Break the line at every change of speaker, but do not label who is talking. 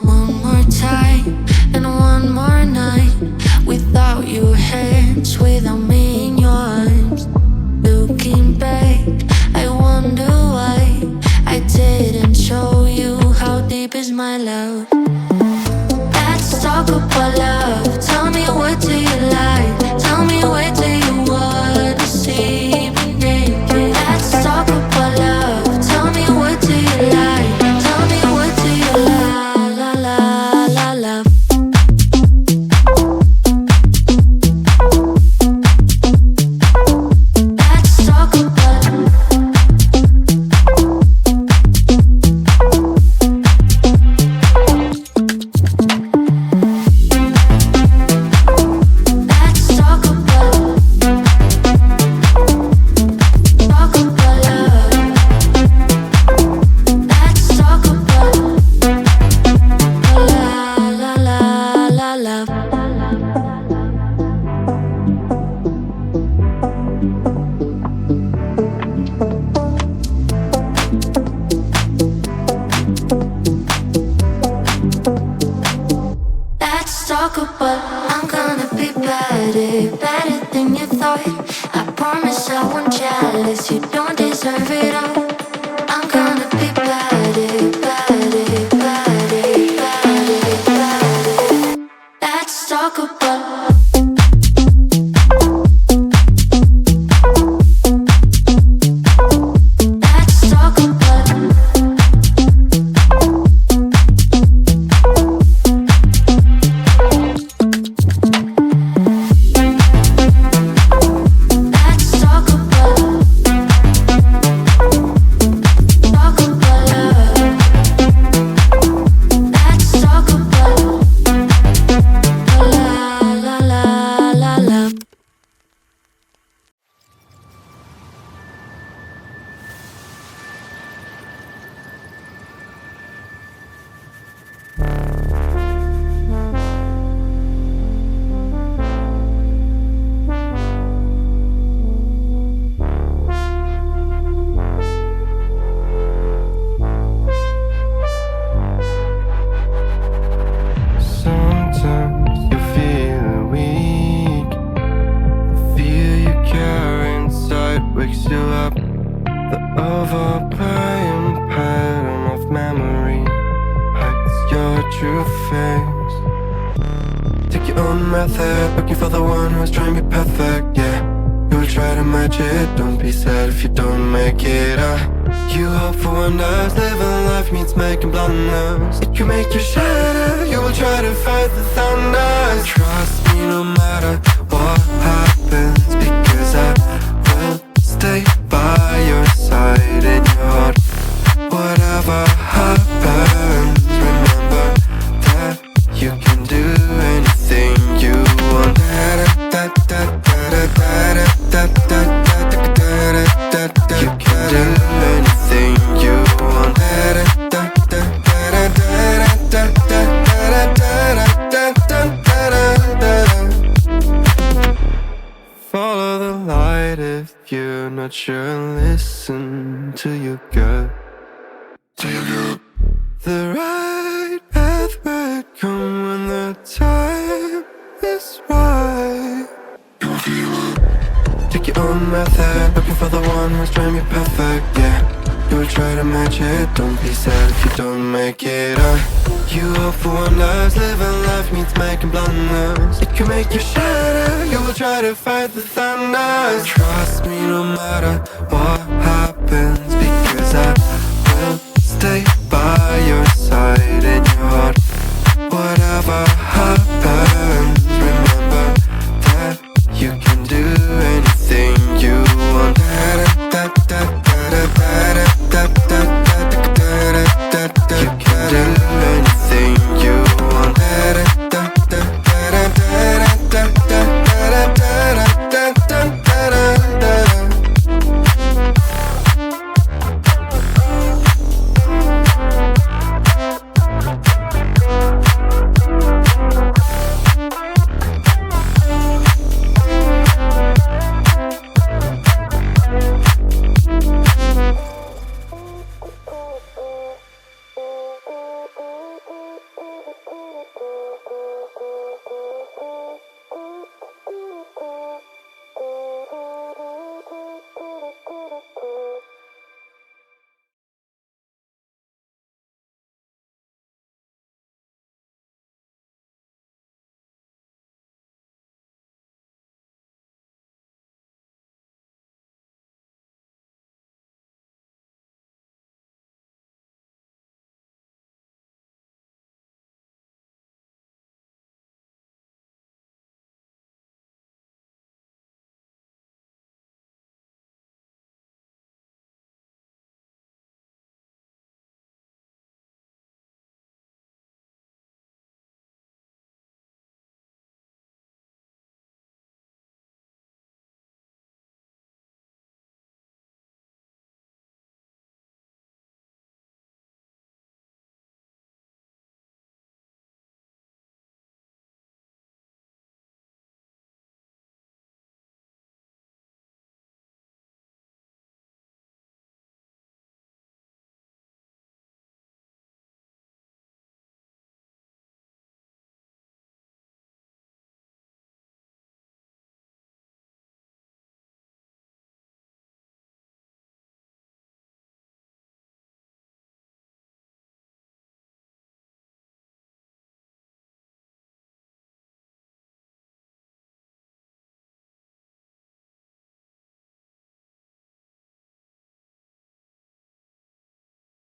One more time and one more night without your hands, without me in your arms. Looking back, I wonder why I didn't show you how deep is my love. Let's talk about love. Tell me, what do you like? Tell me, where do you wanna see me naked? Let's talk about love. Tell me, what do you like? Tell me, what do you love? Let's talk about Let's talk about love. Let's talk about love. Let's talk about I'm gonna be better than you thought. I promise I won't jealous. You don't deserve it all. I'm gonna be better. Let's talk about Let's talk about Let's talk about love. Let's talk about love.
Sometimes you feel weak. Feel you carry inside wakes you up. The overplaying pattern of memory hides your true face. Take your own method, looking for the one who's trying to be perfect, yeah. You will try to match it, don't be sad if you don't make it. You hope for wonders, living life means making blunders. It can make you shatter, you will try to fight the thunder. Trust me no matter what happens, because I will stay by your side in your heart. Whatever happens, remember that you can do anything you want. You can do anything you want. Follow the light if you're not sure. Listen to your gut. The right path will come when the time is right. Take your own method, looking for the one who's trying to be perfect, yeah. You will try to match it, don't be sad if you don't make it. You hope for wonders, living life means making blunders. It can make you shatter, you will try to fight the thunder. Trust me no matter what happens, because I will stay by your side in your heart. Whatever happens,